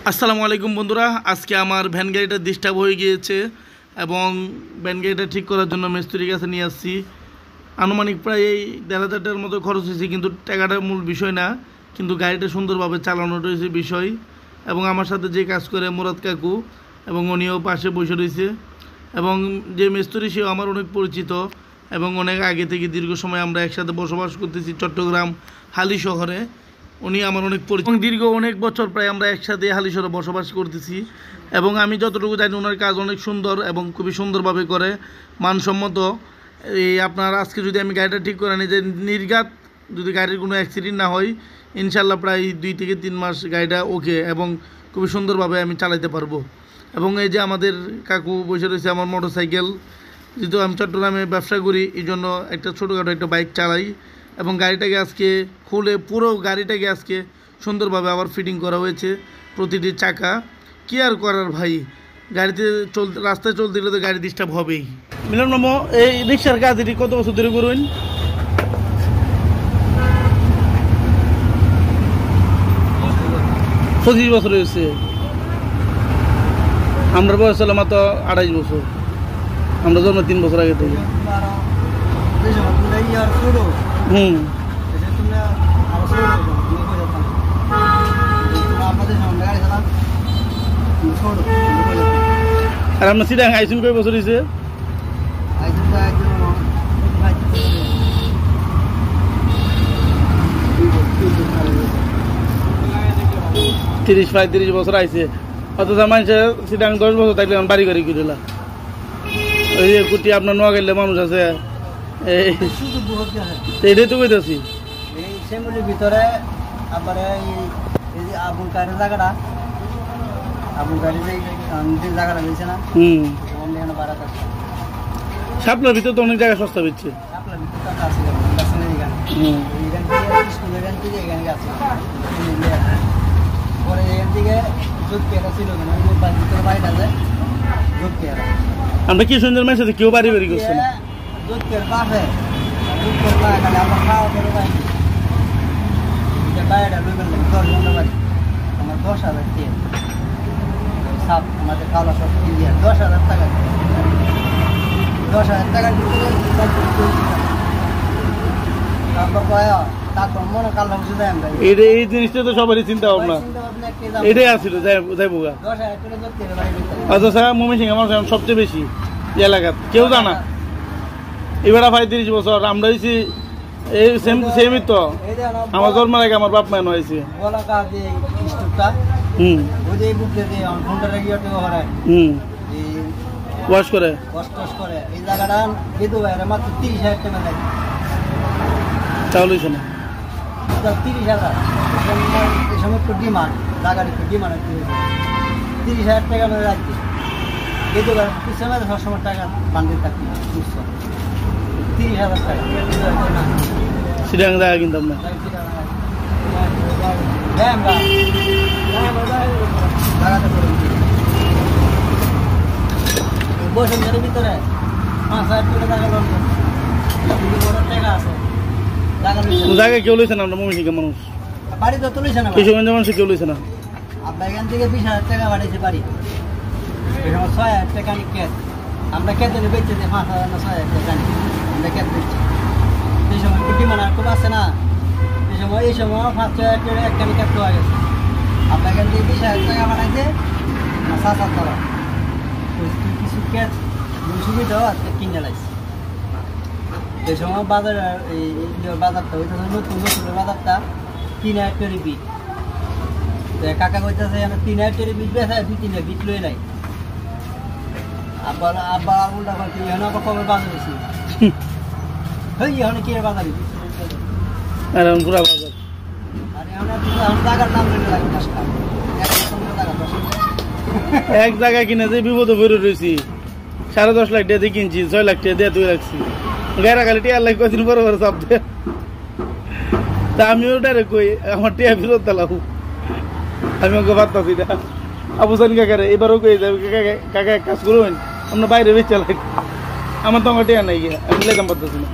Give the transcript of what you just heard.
আসসালামু আলাইকুম বন্ধুরা, আজকে আমার ভ্যান গাড়িটা ডিস্টার্ব হয়ে গিয়েছে এবং ভ্যান গাড়িটা ঠিক করার জন্য মিস্ত্রির কাছে নিয়ে আসছি। আনুমানিক প্রায় ১,৫০০ টাকার মতো খরচ হয়েছে, কিন্তু টাকাটা মূল বিষয় না, কিন্তু গাড়িটা সুন্দরভাবে চালানোটা হয়েছে বিষয়। এবং আমার সাথে যে কাজ করে মুরাদ কাকু, এবং উনিও পাশে বসে রয়েছে, এবং যে মিস্ত্রি সেও আমার অনেক পরিচিত এবং অনেক আগে থেকে দীর্ঘ সময় আমরা একসাথে বসবাস করতেছি চট্টগ্রাম হালি শহরে। উনি আমার অনেক পরিচিত, দীর্ঘ অনেক বছর প্রায় আমরা একসাথে হালিশহরে বসবাস করতেছি। এবং আমি যতটুকু জানি ওনার কাজ অনেক সুন্দর এবং খুবই সুন্দরভাবে করে, মানসম্মত। এই আপনার আজকে যদি আমি গাড়িটা ঠিক করে নিই, যে নির্ঘাত যদি গাড়ির কোনো অ্যাক্সিডেন্ট না হয়, ইনশাল্লাহ প্রায় 2 থেকে 3 মাস গাড়িটা ওকে এবং খুবই সুন্দরভাবে আমি চালাতে পারবো। এবং এই যে আমাদের কাকু বসে রয়েছে, আমার মোটরসাইকেল, যেহেতু আমি চট্টগ্রামে ব্যবসা করি, এই জন্য একটা ছোটোখাটো একটা বাইক চালাই। এবং গাড়িটাকে আজকে খুলে পুরো গাড়িটাকে আজকে সুন্দরভাবে আবার ফিটিং করা হয়েছে, প্রতিটি চাকা। কি আর করার ভাই, গাড়িতে রাস্তায় চলতে গেলে তো গাড়ি ডিস্টার্ব হবেই। মিলন মামা, এই রিক্সার কাজ এটি কত বছর ধরে করবেন? 25 বছর হয়েছে। আমরা বয়স হলো মাত্র 28 বছর, আমরা জন্ম 3 বছর আগে থেকে। আর আপনার সিটাং আইসুন কয় বছর হয়েছে? 30-35 বছর আইছে। অথচ মানুষের সিটাং 10 বছর থাকলে বাড়ি গাড়ি কিনলা। ওই যে কুটি আপনার নোয়াখালীর মানুষ আছে, এটাই তো কইতেছি। ভিতরে আবার আবুল কারের জায়গাটা, আবুল কারের যে জায়গাটা রয়েছে না, শাপলার ভিতরে তো অনেক জায়গা সস্তা পেয়েছে। শাপলার ভিতরে তো আছে, স্কুলের এখান থেকে এখানে আছে। পরে এখান থেকে যোগপিয়াটা ছিল, ভিতরে বাড়িটা যায় যোগপিয়ারা। আমরা কি সুন্দর মেসে কেউ বাড়ি বাড়ি করছে না, যোগপিয়ার পাশে যোগপিয়ার পায়ে খালি আমার খাওয়া করে পাই বাইরেটা লইবেন 10 ঘন্টা বাড়ি। আমার 10,000 দিয়ে সাপ আমাদের খাওয়া সব দিয়ে 10,000 টাকা, 10,000 টাকার ভিতরে তারপর পায়া তারপর মনে কাল ভাবছি যাই আমরা এই জিনিসটা তো সবারই চিন্তা ভাবনা এটাই আসছিল যাইবো গা। 10,000 টাকা যোগ করে বাড়ি দিতে। আচ্ছা স্যার, ময়মনসিংহ আমার সবচেয়ে বেশি এলাকাত কেউ জানা। এবার 35 বছর আমরা হয়েছি এই সেমই তো। আমার জন্মের আগে আমার বাপ মায়ন হয়েছে। ওয়াশ করে এই জায়গাটা মাত্র 30,000 টাকা লাগে। তাহলে না 30,000 এই সময় একটু ডিমান্ড, জায়গার একটু ডিমান্ড 30,000 টাকা মানে রাখবে। এই দোকান পিছনে সবসময় টাকা বান্ডিল থাকবে 30,000 টাকা সিটাং জায়গা কিনতাম না। বসন্তের ভিতরে 5,000 টাকা টাকা আছে। জায়গা কেউ লইছে না, আমরা ময়মনসিংহের মানুষ বাড়ি তো তুলিছে না, কিশোরগঞ্জের মানুষ কেউ লইছে না। আমরা এখান থেকে 20,000 টাকা বাড়িয়েছি বাড়ি। এই সময় 6,000 টাকা ক্যাশ আমরা কেটে বেচতে 5,000 না 6,000 টাকা আমরা ক্যাশ দিচ্ছি। এই সময় কুটি মানে আর খুব আছে না, এই সময় 5,000 টাকা একখানি ক্যাশ পাওয়া গেছে। আমরা এখান থেকে 20,000 টাকা বাড়াইছে 7,000 টাকা কিছু ক্যাশ সুবিধাও আজকে কিনে লাগছে। এই সময় বাজার এই বাজারটা হইতেছে নতুন বাজারটা 3,000 টাকা বিট। কাকা কইতেছে আমি 3,000 টাকা বিট বেচা 2-3 বিট লই নাই। আবার উল্টা পাল্টি আবার কবে বাজার হয়েছি হই এখন কি বাজার পুরা বাজার। আর এখন টাকার দাম লাগে 10 টাকা, এক জায়গায় কিনে যে বিপদে ভরে রয়েছি। 10.5 লাখ টাকা দিয়ে কিনছি, 6 লাখ টাকা দিয়ে তুই রাখছি। গাড়া খালি টিয়ার লাখ কদিন পরে পরে চাপ দে। তা আমিও ডাইরেক্ট কই আমার টিয়া ফেরত দিলাম, আমি ওকে ভাবতাছি না। আবু সানি কাকারে এবারও কই যাবে, কাকা এক কাজ করবেন, আমরা বাইরে বেচে লাগ, আমার তো আমার টিয়া নাই গিয়া, আমি লেগাম পারতেছি না।